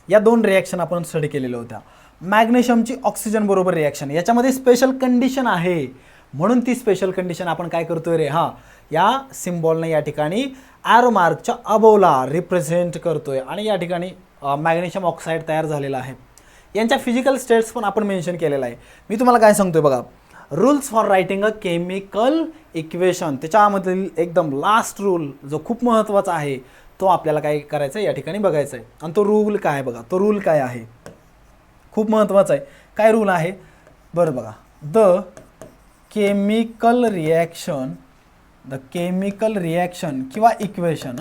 या 2 रिॲक्शन आपण स्टडी केलेल्या होत्या. मॅग्नेशियमची ऑक्सिजन बरोबर रिॲक्शन, याच्यामध्ये स्पेशल कंडिशन आहे, म्हणून ती स्पेशल कंडिशन आपण काय करतोय रे, हां या सिम्बॉलने या ठिकाणी ॲरो मार्कच्या अबोवला रिप्रेझेंट करतोय, आणि या ठिकाणी मॅग्नेशियम ऑक्साईड तयार झालेला आहे. यांच्या फिजिकल स्टेट्स पण आपण मेन्शन केलेला आहे. मी तुम्हाला काय सांगतोय बघा, rules for writing a chemical equation, त्याच्यामधील एकदम लास्ट रूल जो खूप महत्त्वाचा आहे तो आपल्याला काय करायचं आहे या ठिकाणी बघायचं आहे. आणि तो रूल काय आहे बघा, तो रूल काय आहे, खूप महत्त्वाचा आहे. काय रूल आहे बरं बघा, द केमिकल रिॲक्शन किंवा इक्वेशन,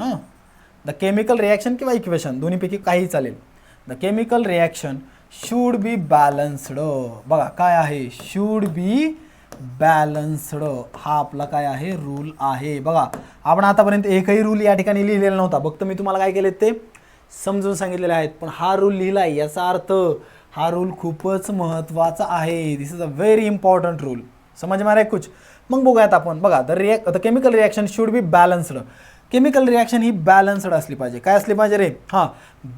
द केमिकल रिॲक्शन किंवा इक्वेशन दोन्हीपैकी काही चालेल. The chemical reaction should be balanced. बघा काय आहे, शूड बी बॅलन्स्ड, हा आपला काय आहे, रूल आहे. बघा आपण आतापर्यंत एकही रूल या ठिकाणी लिहिलेला नव्हता, फक्त मी तुम्हाला काय केले ते समजून सांगितलेले आहेत. पण हा रूल लिहिला आहे याचा अर्थ हा रूल खूपच महत्त्वाचा आहे. This is a very important rule. समझ में आ रहा है कुछ. मग बघूयात आपण. बघा the chemical reaction should be balanced. Chemical reaction he balanced असली पाहिजे. काय असली पाहिजे रे, हां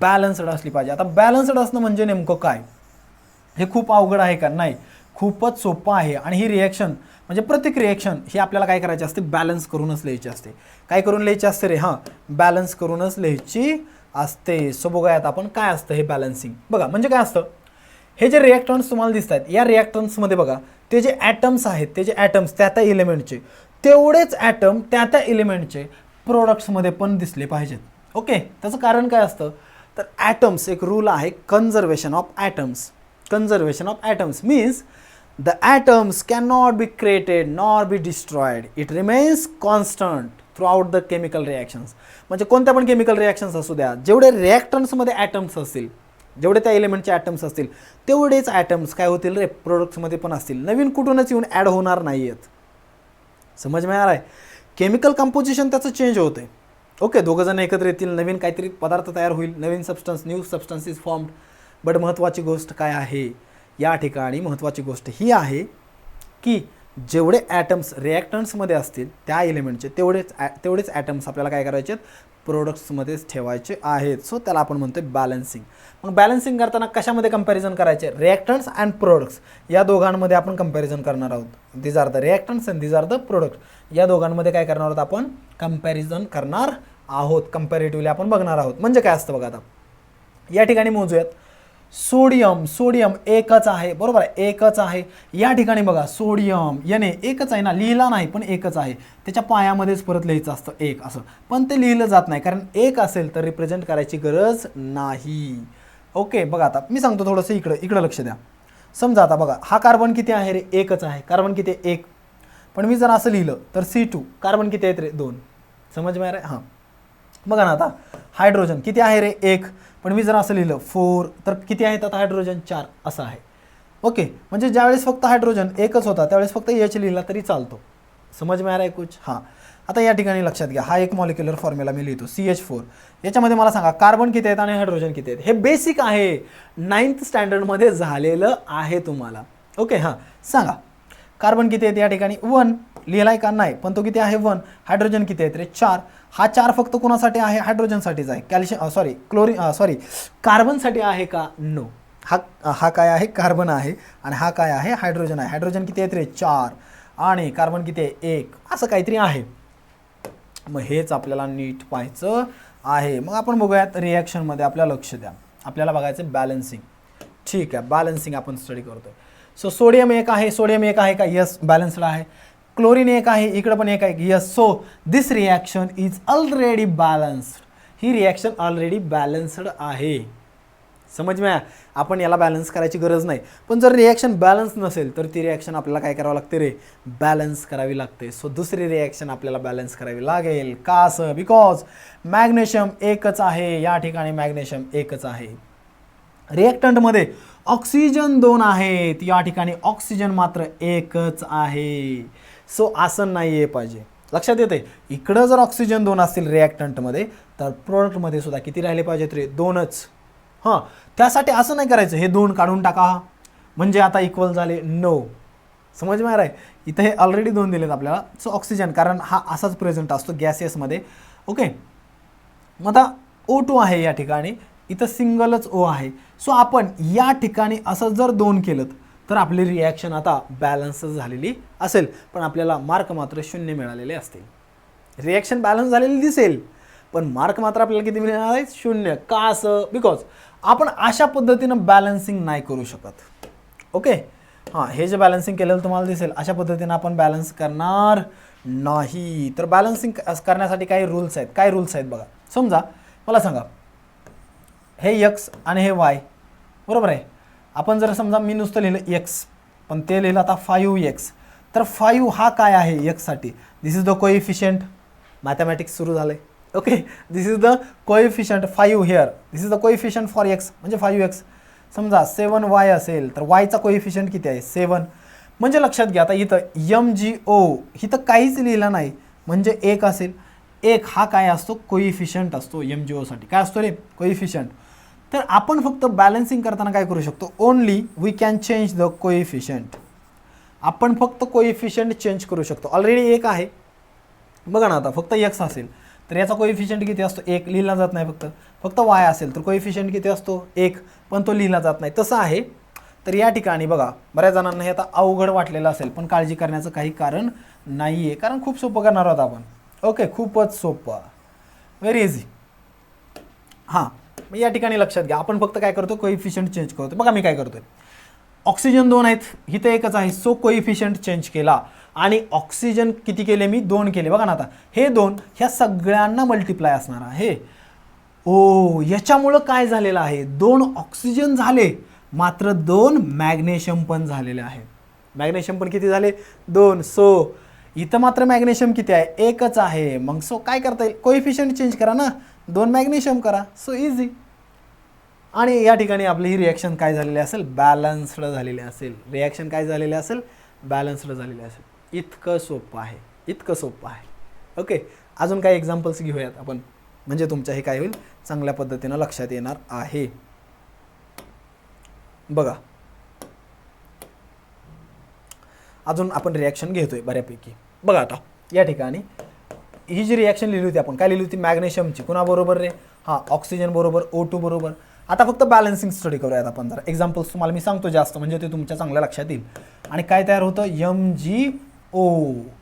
बॅलन्स्ड असली पाहिजे. आता बॅलन्स्ड असणं म्हणजे नेमकं काय, हे खूप अवघड आहे का, नाही, खूपच सोपं आहे. आणि ही रिॲक्शन म्हणजे प्रत्येक रिॲक्शन ही आपल्याला काय करायची असते, बॅलन्स करूनच लिहायची असते. काय करून लिहायची असते रे, हां बॅलन्स करूनच लिहायची असते. सो बघूयात आपण काय असतं हे बॅलन्सिंग. बघा म्हणजे काय असतं, हे जे रिॲक्टन्स तुम्हाला दिसत आहेत या रिॲक्टन्समध्ये बघा ते जे ॲटम्स आहेत ते जे ॲटम्स त्या त्या एलिमेंटचे तेवढेच ॲटम त्या त्या एलिमेंटचे प्रोडक्ट्समध्ये पण दिसले पाहिजेत. ओके, त्याचं कारण काय असतं तर ॲटम्स एक रूल आहे conservation of atoms. Conservation of atoms means the atoms can not be created nor be destroyed, it remains constant throughout the chemical reactions. म्हणजे कोणत्या पण केमिकल रिॲक्शन्स असू द्या, जेवढे रिॲक्टन्समध्ये ॲटम्स असतील, जेवढे त्या एलिमेंटचे ॲटम्स असतील तेवढेच ॲटम्स काय होतील रे प्रोडक्ट्समध्ये पण असतील, नवीन कुठूनच येऊन ॲड होणार नाही आहेत. समज मिळणार आहे. केमिकल कंपोजिशन त्याचं चेंज होते. ओके, दोघं जण एकत्र येतील, नवीन काहीतरी पदार्थ तयार होईल, नवीन substance, new substance is formed. But महत्त्वाची गोष्ट काय आहे या ठिकाणी, महत्त्वाची गोष्ट ही आहे की जेवढे ॲटम्स रिॲक्टन्समध्ये असतील त्या एलिमेंटचे तेवढेच ॲटम्स आपल्याला काय करायचे प्रोडक्ट्समध्येच ठेवायचे आहेत. सो त्याला आपण म्हणतो बॅलन्सिंग. मग बॅलन्सिंग करताना कशामध्ये कंपॅरिझन करायचे, रिॲक्टन्स अँड प्रोडक्ट्स या दोघांमध्ये आपण कंपॅरिझन करणार आहोत. These are the reactants and these are the product. या दोघांमध्ये काय करणार आहोत आपण कंपॅरिझन करणार आहोत, कंपॅरेटिव्हली आपण बघणार आहोत. म्हणजे काय असतं बघा, आता या ठिकाणी मोजूयात. सोडियम एकच आहे, बरोबर आहे, एकच आहे. या ठिकाणी बघा सोडियम याने एकच आहे ना, लिहिला नाही पण एकच आहे, त्याच्या पायामध्येच परत लिहायचं असतं एक असं, पण ते लिहिलं जात नाही कारण एक असेल तर रिप्रेझेंट करायची गरज नाही. ओके, बघा आता मी सांगतो थोडंसं इकडं लक्ष द्या. समजा आता बघा हा कार्बन किती आहे रे, एकच आहे, कार्बन किती आहे, एक. पण मी जर असं लिहिलं तर C2 कार्बन किती आहेत रे, 2. समज में आ रहा है. हां बघा ना आता हायड्रोजन किती आहे रे, एक. पण मी जर असं लिहिलं 4 तर किती आहेत आता हायड्रोजन, 4 असं आहे. ओके, म्हणजे ज्यावेळेस फक्त हायड्रोजन एकच होता त्यावेळेस फक्त H लिहिला तरी चालतो. समज में आ रहा है कुछ. हां, आता या ठिकाणी लक्षात घ्या, हा एक मॉलिक्युलर फॉर्म्युला मी लिहितो CH4. याच्यामध्ये मला सांगा कार्बन किती आहेत आणि हायड्रोजन किती आहेत. हे बेसिक आहे, 9th स्टँडर्डमध्ये झालेलं आहे तुम्हाला. ओके, हां सांगा कार्बन किती आहेत या ठिकाणी 1 लिहिलाय का नाही, पण तो किती आहे 1. हायड्रोजन किती आहेत रे 4. हा 4 फक्त कोणासाठी आहे, हायड्रोजनसाठीच आहे. कार्बनसाठी आहे का, नो. हा काय आहे, कार्बन आहे आणि हा काय आहे, हायड्रोजन आहे. हायड्रोजन किती आहेत रे 4 आणि कार्बन किती आहे 1, असं काहीतरी आहे. मग हेच आपल्याला नीट पाहायचं आहे. मग आपण बघूयात रिॲक्शनमध्ये आपल्याला लक्ष द्या, आपल्याला बघायचं बॅलन्सिंग. ठीक आहे, बॅलन्सिंग आपण स्टडी करतोय. सो सोडियम एक आहे का, यस बॅलन्स्ड आहे. क्लोरीन एक आहे, इकडं पण एक आहे, yes. So this reaction is already balanced. He reaction already balanced आहे. समज में आपण याला बॅलन्स करायची गरज नाही. पण जर रिॲक्शन बॅलन्स नसेल तर ती रिॲक्शन आपल्याला काय करावं लागते रे, बॅलन्स करावी लागते. सो दुसरी रिॲक्शन आपल्याला बॅलन्स करावी लागेल. का असं, बिकॉज मॅग्नेशियम एकच आहे, या ठिकाणी मॅग्नेशियम एकच आहे. रिॲक्टंटमध्ये ऑक्सिजन 2 आहेत, या ठिकाणी ऑक्सिजन मात्र एकच आहे. सो असं नाही आहे पाहिजे, लक्षात येते. इकडं जर ऑक्सिजन 2 असतील रिॲक्टंटमध्ये तर प्रोडक्टमध्ये सुद्धा किती राहिले पाहिजेत रे, 2च. हां, त्यासाठी असं नाही करायचं हे 2 काढून टाका म्हणजे आता इक्वल झाले, नो. समज में आ रहा है. इथं हे ऑलरेडी 2 दिलेत आपल्याला. सो ऑक्सिजन कारण हा असाच प्रेझेंट असतो गॅसियसमध्ये. ओके, मग आता O2 आहे या ठिकाणी, इथं सिंगलच O आहे. सो आपण या ठिकाणी असं जर 2 केलं तर आपली रिॲक्शन आता बॅलन्स झालेली असेल, पण आपल्याला मार्क मात्र 0 मिळालेले असतील. रिॲक्शन बॅलन्स झालेली दिसेल पण मार्क मात्र आपल्याला किती मिळणार आहे, 0. का असं, बिकॉज आपण अशा पद्धतीनं बॅलन्सिंग नाही करू शकत. ओके, हां हे जे बॅलन्सिंग केलेलं तुम्हाला दिसेल अशा पद्धतीनं आपण बॅलन्स करणार नाही. तर बॅलन्सिंग करण्यासाठी काही रूल्स आहेत. काय रूल्स आहेत बघा. समजा मला सांगा हे X आणि हे Y, बरोबर आहे. आपण जर समजा मी नुसतं लिहिलं X पण ते लिहिलं आता 5X, तर 5 हा काय आहे Xसाठी, दिस इज द कोएफिशियंट. मॅथमॅटिक्स सुरू झालं आहे. Okay, this is the coefficient 5 here, this is the coefficient for X म्हणजे 5X. समजा 7Y असेल तर Yचा कोएफिशियंट किती आहे, 7. म्हणजे लक्षात घ्या आता इथं MgO इथं काहीच लिहिलं नाही म्हणजे 1 असेल. 1 हा काय असतो, कोएफिशियंट असतो MgOसाठी. काय असतो रे, कोएफिशियंट. तर आपण फक्त बॅलन्सिंग करताना काय करू शकतो, only we can change the coefficient. आपण फक्त कोएफिशियंट चेंज करू शकतो. ऑलरेडी 1 आहे बघा ना, आता फक्त X असेल तर याचा कोएफिशियंट किती असतो, 1 लिहिला जात नाही. फक्त Y असेल तर कोएफिशियंट किती असतो, 1, पण तो लिहिला जात नाही. तसं आहे. तर या ठिकाणी बघा बऱ्याच जणांना हे आता अवघड वाटलेलं असेल, पण काळजी करण्याचं काही कारण नाही आहे, कारण खूप सोपं करणार आहोत आपण. ओके, खूपच सोपं, व्हेरी इझी. हां, मग या ठिकाणी लक्षात घ्या, आपण फक्त काय करतो, कोइफिशियंट चेंज करतो. बघा मी काय करतोय, ऑक्सिजन 2 आहेत, इथं एकच आहे, सो कोइफिशियंट चेंज केला आणि ऑक्सिजन किती केले मी, 2 केले. बघा ना आता हे 2 ह्या सगळ्यांना मल्टिप्लाय असणार आहे. ओ, याच्यामुळं काय झालेलं आहे, 2 ऑक्सिजन झाले मात्र 2 मॅग्नेशियम पण झालेले आहेत. मॅग्नेशियम पण किती झाले, 2. सो इथं मात्र मॅग्नेशियम किती आहे, एकच आहे. मग सो काय करता येईल, कोइफिशियंट चेंज करा ना, 2 मॅग्नेशियम करा, सो इझी. आणि या ठिकाणी आपली ही रिॲक्शन काय झालेली असेल, बॅलन्स्ड झालेली असेल. रिॲक्शन काय झालेली असेल, बॅलन्स्ड झालेली असेल. इतकं सोपं आहे, इतकं सोपं आहे. ओके, अजून काही एक्झाम्पल्स घेऊयात आपण, म्हणजे तुमच्या हे काय होईल, चांगल्या पद्धतीनं लक्षात येणार आहे. बघा अजून आपण रिॲक्शन घेतोय बऱ्यापैकी. बघा आता या ठिकाणी ही जी रिॲक्शन लिहिली होती आपण, काय लिहिली होती, मॅग्नेशियमची. कुणाबरोबर रे, हां, ऑक्सिजन बरोबर, O2 बरोबर. आता फक्त बॅलन्सिंग स्टडी करूयात आपण जरा. एक्झाम्पल्स तुम्हाला मी सांगतो जास्त, म्हणजे ते तुमच्या चांगल्या लक्षात येईल. आणि काय तयार होतं, MgO.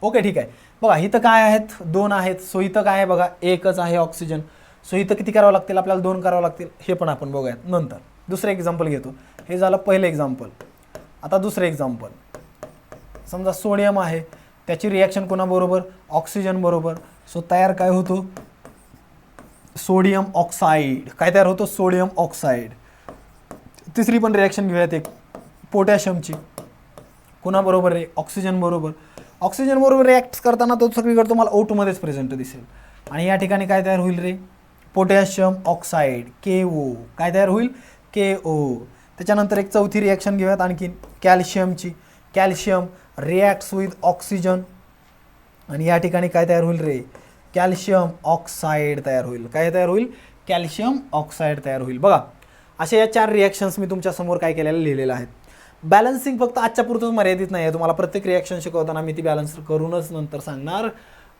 ओके ठीक आहे. बघा इथं काय आहेत, 2 आहेत, सो इथं काय आहे बघा, एकच आहे ऑक्सिजन. सो इथं किती करावं लागतील आपल्याला, 2 करावं लागतील. हे पण आपण बघूयात नंतर. दुसरं एक्झाम्पल घेतो, हे झालं पहिलं एक्झाम्पल. आता दुसरं एक्झाम्पल, समजा सोडियम आहे, त्याची रिॲक्शन कोणाबरोबर, ऑक्सिजन बरोबर. सो तयार काय होतो, सोडियम ऑक्साईड. काय तयार होतं, सोडियम ऑक्साईड. तिसरी पण रिॲक्शन घेऊयात एक, पोटॅशियमची. कोणाबरोबर रे, ऑक्सिजन बरोबर. ऑक्सिजन बरोबर रिॲक्ट करताना तो सगळीकडे तुम्हाला O2 मध्येच प्रेझेंट दिसेल. आणि या ठिकाणी काय तयार होईल रे, पोटॅशियम ऑक्साईड, KO. काय तयार होईल, KO. त्याच्यानंतर एक चौथी रिॲक्शन घेऊयात आणखीन, कॅल्शियमची. कॅल्शियम रिॲक्ट्स विथ ऑक्सिजन आणि या ठिकाणी काय तयार होईल रे, कॅल्शियम ऑक्साईड तयार होईल. काय तयार होईल, कॅल्शियम ऑक्साईड तयार होईल. बघा अशा या 4 रिॲक्शन्स मी तुमच्यासमोर काय केलेलं लिहिलेलं आहेत. बॅलन्सिंग फक्त आजच्या पुरतंच मर्यादित नाही आहे, तुम्हाला प्रत्येक रिॲक्शन शिकवताना मी ती बॅलन्स करूनच नंतर सांगणार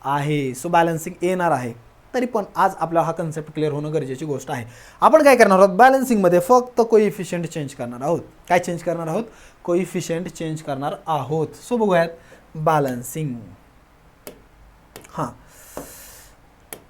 आहे. सो बॅलन्सिंग येणार आहे, तरी पण आज आपला हा कन्सेप्ट क्लिअर होणं गरजेची गोष्ट आहे. आपण काय करणार आहोत, बॅलन्सिंगमध्ये फक्त कोइफिशियंट चेंज करणार आहोत. काय चेंज करणार आहोत, कोइफिशियंट चेंज करणार आहोत. सो बघूयात बॅलन्सिंग. हां,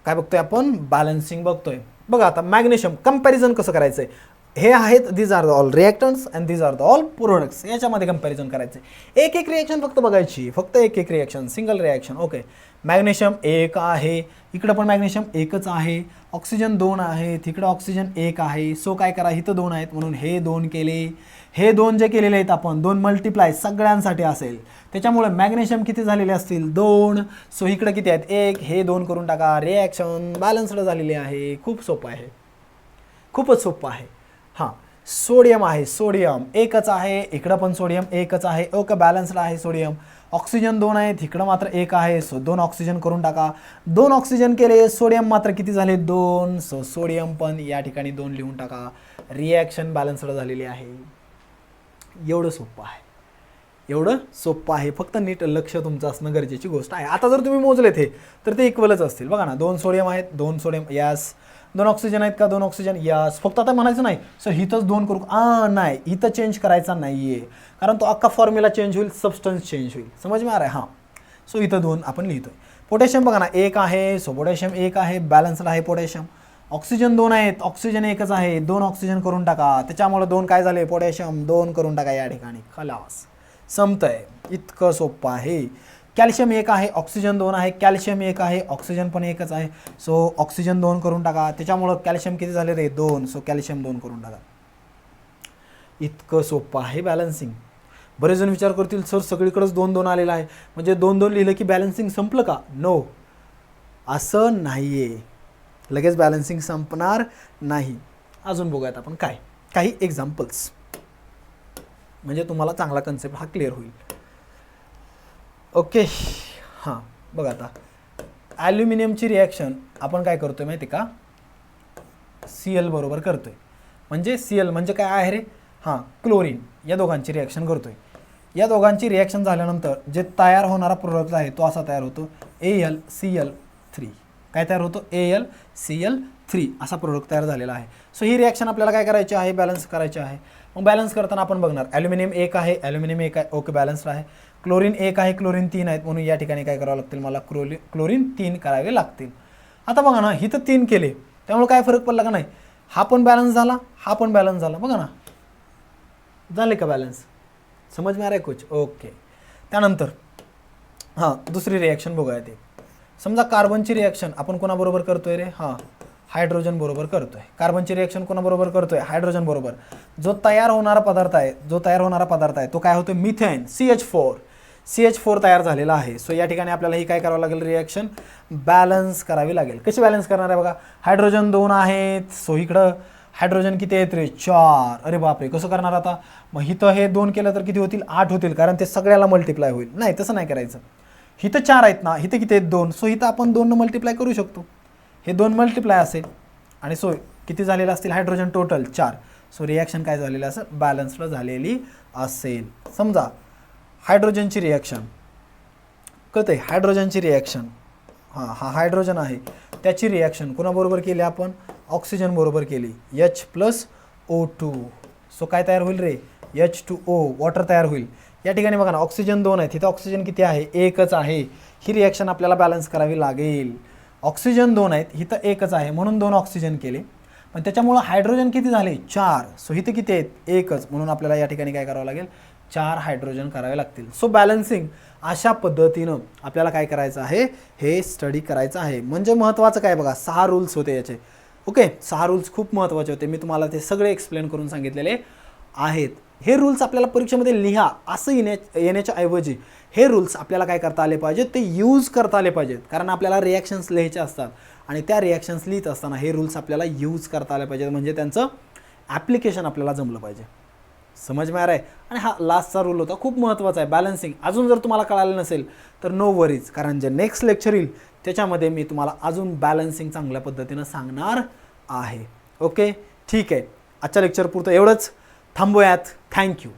काय बघतोय आपण, बॅलन्सिंग बघतोय. बघा आता मॅग्नेशियम कंपॅरिझन कसं करायचं आहे, हे आहेत, these are the all reactants and these are the all products. याच्यामध्ये कंपॅरिझन करायचं आहे, एक एक रिॲक्शन फक्त बघायची, फक्त एक एक reaction, single reaction. Okay, magnesium 1 आहे, इकडं पण मॅग्नेशियम 1च आहे, ऑक्सिजन 2 आहेत, इकडं ऑक्सिजन 1 आहे. सो काय करा, इथं 2 आहेत म्हणून हे 2 केले, हे 2 जे केलेले आहेत आपण, 2 मल्टिप्लाय सगळ्यांसाठी असेल, त्याच्यामुळे मॅग्नेशियम किती झालेले असतील, 2. सो इकडं किती आहेत, 1, हे 2 करून टाका. रिॲक्शन बॅलन्स्ड झालेली आहे. खूप सोपं आहे, खूपच सोपं आहे. हां, सोडियम आहे, सोडियम एकच आहे, इकडं पण सोडियम एकच आहे. ओके, बॅलन्स्ड आहे सोडियम. ऑक्सिजन 2 आहेत, इकडं मात्र 1 आहे, सो 2 ऑक्सिजन करून टाका. 2 ऑक्सिजन केले, सोडियम मात्र किती झाले, 2. सो सोडियम पण या ठिकाणी 2 लिहून टाका. रिॲक्शन बॅलन्स्ड झालेली आहे. एवढं सोपं आहे, एवढं सोपं आहे. फक्त नीट लक्ष तुमचं असणं गरजेची गोष्ट आहे. आता जर तुम्ही मोजलेत हे, तर ते इक्वलच असतील. बघा ना, 2 सोडियम आहेत, 2 सोडियम, यस. 2 ऑक्सिजन आहेत का, 2 ऑक्सिजन, यस. फक्त आता म्हणायचं नाही सर इथंच 2 करू, नाही, इथं चेंज करायचा नाही आहे, कारण तो अख्खा फॉर्म्युला चेंज होईल, सबस्टन्स चेंज होईल. समज में आ रहा है. हां, सो इथं 2 आपण लिहितोय. पोटॅशियम बघा ना, 1 आहे, सो पोटॅशियम 1 आहे, बॅलन्सला आहे पोटॅशियम. ऑक्सिजन 2 आहेत, ऑक्सिजन एकच आहे, 2 ऑक्सिजन करून टाका. त्याच्यामुळे 2 काय झाले, पोटॅशियम 2 करून टाका या ठिकाणी. खलास, संपतंय. इतकं सोपं आहे. कॅल्शियम 1 आहे, ऑक्सिजन 2 आहे, कॅल्शियम 1 आहे, ऑक्सिजन पण एकच आहे. सो ऑक्सिजन 2 करून टाका. त्याच्यामुळं कॅल्शियम किती झाले रे, 2. सो कॅल्शियम 2 करून टाका. इतकं सोपं आहे बॅलन्सिंग. बरेच जण विचार करतील सर सगळीकडेच 2-2 आलेलं आहे, म्हणजे 2-2 लिहिलं की बॅलन्सिंग संपलं का? नो, असं नाही आहे. लगेच बॅलन्सिंग संपणार नाही. अजून बघूयात आपण काय काही एक्झाम्पल्स, म्हणजे तुम्हाला चांगला कन्सेप्ट हा क्लिअर होईल. ओके, हां बघा आता ॲल्युमिनियमची रिॲक्शन आपण काय करतोय माहिती का, Cl बरोबर करतोय. म्हणजे Cl म्हणजे काय आहे रे, हां क्लोरीन. या दोघांची रिॲक्शन करतोय. या दोघांची रिॲक्शन झाल्यानंतर जे तयार होणारा प्रोडक्ट आहे तो असा तयार होतो, AlCl3. काय तयार होतो, AlCl3 असा प्रोडक्ट तयार झालेला आहे. सो ही रिॲक्शन आपल्याला काय करायची आहे, बॅलन्स करायची आहे. मग बॅलन्स करताना आपण बघणार ॲल्युमिनियम 1 आहे, ॲल्युमिनियम 1 आहे, ओके बॅलन्स्ड आहे. क्लोरीन 1 आहे, क्लोरीन 3 आहेत, म्हणून या ठिकाणी काय करावं लागतील मला, क्लोरीन 3 करावे लागतील. आता बघा ना, इथं 3 केले, त्यामुळे काय फरक पडला का नाही, हा पण बॅलन्स झाला, हा पण बॅलन्स झाला, बघा ना, झाले का बॅलन्स? समज में आ रहा है कुछ? ओके. त्यानंतर हां दुसरी रिॲक्शन बघूया. ते समजा कार्बनची रिॲक्शन आपण कोणाबरोबर करतोय रे? हां हायड्रोजन बरोबर करतोय. कार्बनची रिॲक्शन कोणाबरोबर करतोय? हायड्रोजन बरोबर. जो तयार होणारा पदार्थ आहे तो काय होतो? मिथेन, CH4 तयार झालेला आहे. सो या ठिकाणी आपल्याला ही काय करावं लागेल? रिॲक्शन बॅलन्स करावी लागेल. कशी बॅलन्स करणार आहे बघा? हायड्रोजन 2 आहेत, सो इकडं हायड्रोजन किती आहेत रे? 4. अरे बापरे, कसं करणार आता? मग इथं हे 2 केलं तर किती होतील? 8 होतील, कारण ते सगळ्याला मल्टिप्लाय होईल. नाही, तसं नाही करायचं. इथं 4 आहेत ना, इथं किती आहेत? 2. सो इथं आपण 2 मल्टिप्लाय करू शकतो. हे 2 मल्टिप्लाय असेल आणि सो किती झालेलं असतील? Hydrogen total 4. सो रिॲक्शन काय झालेलं असेल? बॅलन्स्ड झालेली असेल. समजा हायड्रोजनची रिॲक्शन कळतंय? हायड्रोजनची रिॲक्शन हा हायड्रोजन आहे, त्याची रिॲक्शन कोणाबरोबर केली आपण? ऑक्सिजन बरोबर केली, H+O2. सो काय तयार होईल रे? H2O, वॉटर तयार होईल. या ठिकाणी बघा ना, ऑक्सिजन 2 आहे, तिथं ऑक्सिजन किती आहे? 1च आहे. ही रिॲक्शन आपल्याला बॅलन्स करावी लागेल. ऑक्सिजन 2 आहेत, इथं 1च आहे, म्हणून 2 ऑक्सिजन केले. पण त्याच्यामुळं हायड्रोजन किती झाले? 4. सो इथं किती आहेत? 1च, म्हणून आपल्याला या ठिकाणी काय करावं लागेल? 4 हायड्रोजन करावे लागतील. सो बॅलन्सिंग अशा पद्धतीनं आपल्याला काय करायचं आहे? हे स्टडी करायचं आहे. म्हणजे महत्त्वाचं काय बघा, 6 रूल्स होते याचे. ओके, 6 रूल्स खूप महत्त्वाचे होते. मी तुम्हाला ते सगळे एक्सप्लेन करून सांगितलेले आहेत. हे रूल्स आपल्याला परीक्षेमध्ये लिहा असं येण्याच्या ऐवजी हे रूल्स आपल्याला काय करता आले पाहिजेत? ते यूज करता आले पाहिजेत. कारण आपल्याला रिॲक्शन्स लिहायचे असतात आणि त्या रिॲक्शन्स लिहित असताना हे रूल्स आपल्याला यूज करता आले पाहिजेत. म्हणजे त्यांचं ॲप्लिकेशन आपल्याला जमलं पाहिजे. समज में आ रहा है? आणि हा लास्टचा रूल होता, खूप महत्त्वाचा आहे, बॅलन्सिंग. अजून जर तुम्हाला कळालं नसेल तर नो वरीज, कारण जे नेक्स्ट लेक्चर येईल त्याच्यामध्ये मी तुम्हाला अजून बॅलन्सिंग चांगल्या पद्धतीनं सांगणार आहे. ओके, ठीक आहे. आजच्या लेक्चर पुरतं एवढंच. थांबूयात. थँक्यू.